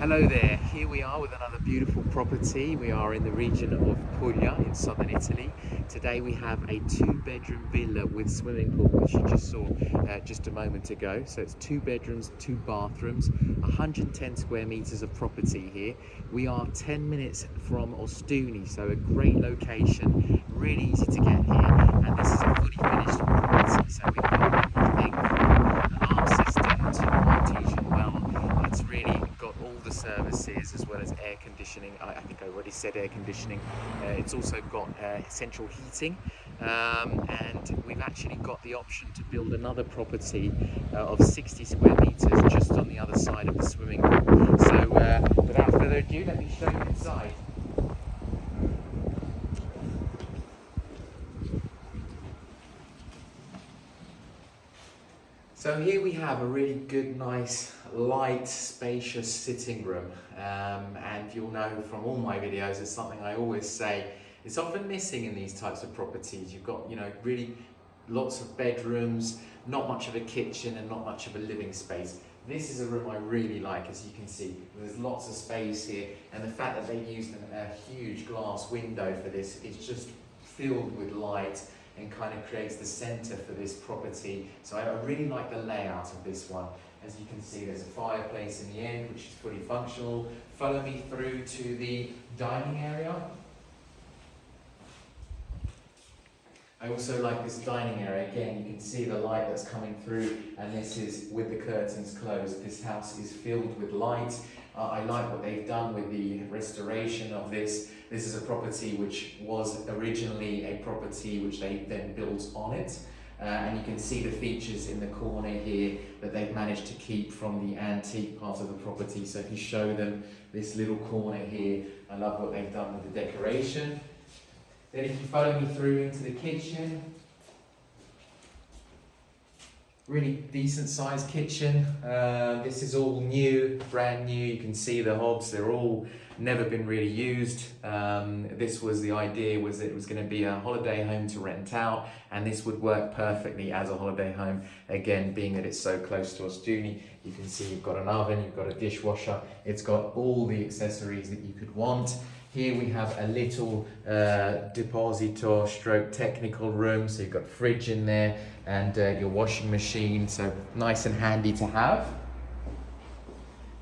Hello there, here we are with another beautiful property. We are in the region of Puglia in southern Italy. Today we have a 2-bedroom villa with swimming pool, which you just saw just a moment ago. So it's 2 bedrooms, 2 bathrooms, 110 square meters of property here. We are 10 minutes from Ostuni, so a great location, really easy to get here. And this is a fully finished property, so we've got everything from alarm system to artesian well. It's really got all the services as well as air conditioning. I think I already said air conditioning. It's also got central heating, and we've actually got the option to build another property of 60 square meters just on the other side of the swimming pool. So without further ado, let me show you inside. So here we have a really good, nice, light, spacious sitting room, and you'll know from all my videos, it's something I always say, it's often missing in these types of properties. You've got, really lots of bedrooms, not much of a kitchen and not much of a living space. This is a room I really like, as you can see. There's lots of space here, and the fact that they used a huge glass window for this is just filled with light and kind of creates the center for this property. So I really like the layout of this one. As you can see, there's a fireplace in the end, which is fully functional. Follow me through to the dining area. I also like this dining area. Again, you can see the light that's coming through, and this is with the curtains closed. This house is filled with light. I like what they've done with the restoration of this. This is a property which was originally a property which they then built on it. And you can see the features in the corner here that they've managed to keep from the antique part of the property. So if you show them this little corner here, I love what they've done with the decoration. Then if you follow me through into the kitchen, really decent sized kitchen. This is all new, brand new. You can see the hobs, they're all never been really used. This was the idea, was that it was going to be a holiday home to rent out, and this would work perfectly as a holiday home. Again, being that it's so close to Ostuni, you can see you've got an oven, you've got a dishwasher, it's got all the accessories that you could want. Here we have a little depositor stroke technical room, so you've got fridge in there and your washing machine, so nice and handy to have.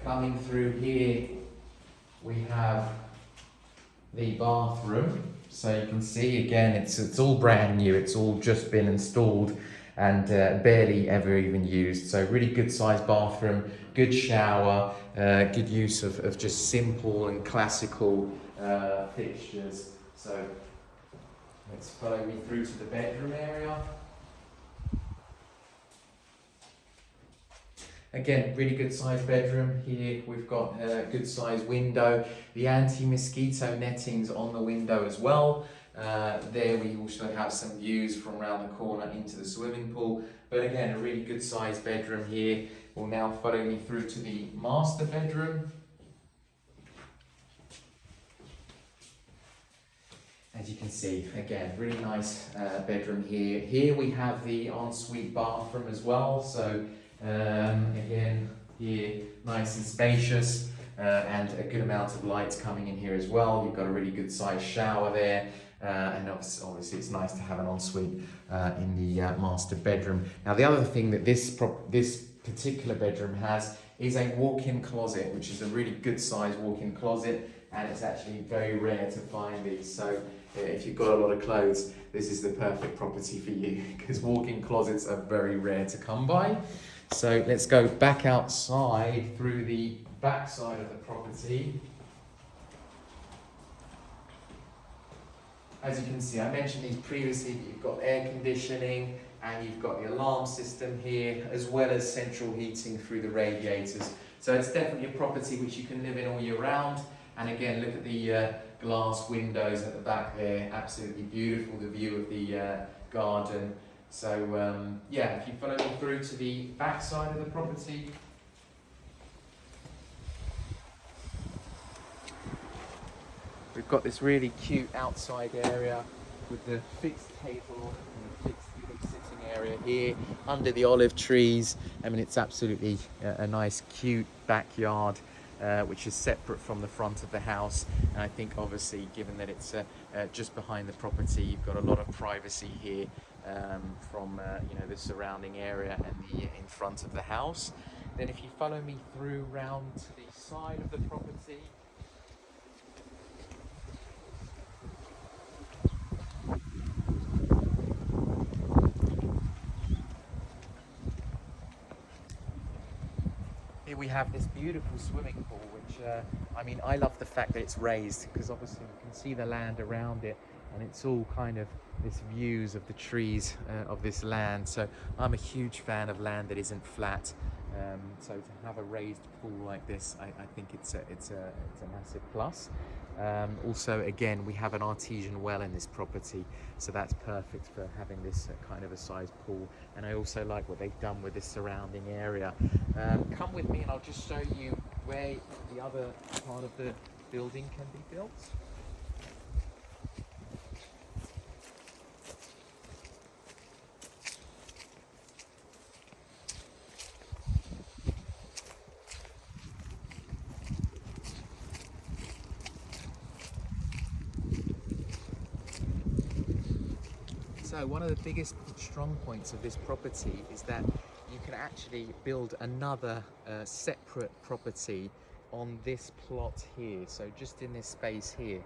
Coming through here we have the bathroom, so you can see again it's all brand new, it's all just been installed and barely ever even used. So really good sized bathroom, good shower, good use of just simple and classical fixtures. So let's follow me through to the bedroom area. Again, really good sized bedroom here. We've got a good sized window, the anti-mosquito nettings on the window as well. There we also have some views from around the corner into the swimming pool. But again, a really good sized bedroom here. Will now follow me through to the master bedroom. As you can see, again, really nice bedroom here. Here we have the ensuite bathroom as well. So again, here, nice and spacious, and a good amount of lights coming in here as well. You've got a really good sized shower there. And obviously it's nice to have an ensuite in the master bedroom. Now the other thing that this particular bedroom has is a walk-in closet, which is a really good sized walk-in closet, and it's actually very rare to find these. So if you've got a lot of clothes, this is the perfect property for you, because walk-in closets are very rare to come by. So let's go back outside through the back side of the property. As you can see, I mentioned these previously, you've got air conditioning and you've got the alarm system here, as well as central heating through the radiators. So it's definitely a property which you can live in all year round. And again, look at the glass windows at the back there, absolutely beautiful, the view of the garden. So yeah, if you follow me through to the back side of the property. We've got this really cute outside area with the fixed table and the fixed sitting area here under the olive trees. I mean, it's absolutely a nice, cute backyard. which is separate from the front of the house. And I think obviously, given that it's just behind the property, you've got a lot of privacy here from the surrounding area and the in front of the house. Then if you follow me through round to the side of the property, here we have this beautiful swimming pool, which I mean, I love the fact that it's raised, because obviously you can see the land around it, and it's all kind of this views of the trees of this land. So I'm a huge fan of land that isn't flat. So to have a raised pool like this, I think it's a massive plus. Also, again, we have an artesian well in this property, so that's perfect for having this kind of a sized pool. And I also like what they've done with the surrounding area. Come with me and I'll just show you where the other part of the building can be built. So one of the biggest strong points of this property is that you can actually build another separate property on this plot here. So just in this space here,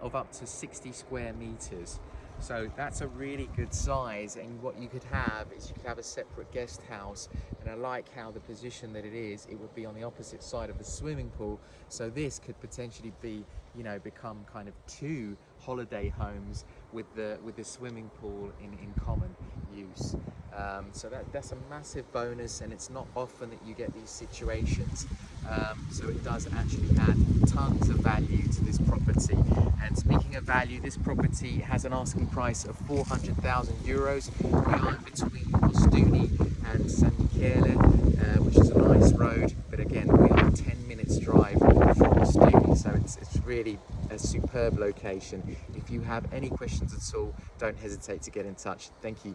of up to 60 square meters. So that's a really good size, and what you could have is you could have a separate guest house. And I like how the position that it is, it would be on the opposite side of the swimming pool. So this could potentially be, become kind of two holiday homes with the swimming pool in common use. So that's a massive bonus, and it's not often that you get these situations. So it does actually add tons of value to this property. And speaking of value, this property has an asking price of €400,000. We are in between Ostuni and San Michele, which is a nice road, but again, we are 10 minutes drive from Ostuni, so it's really a superb location. If you have any questions at all, don't hesitate to get in touch. Thank you.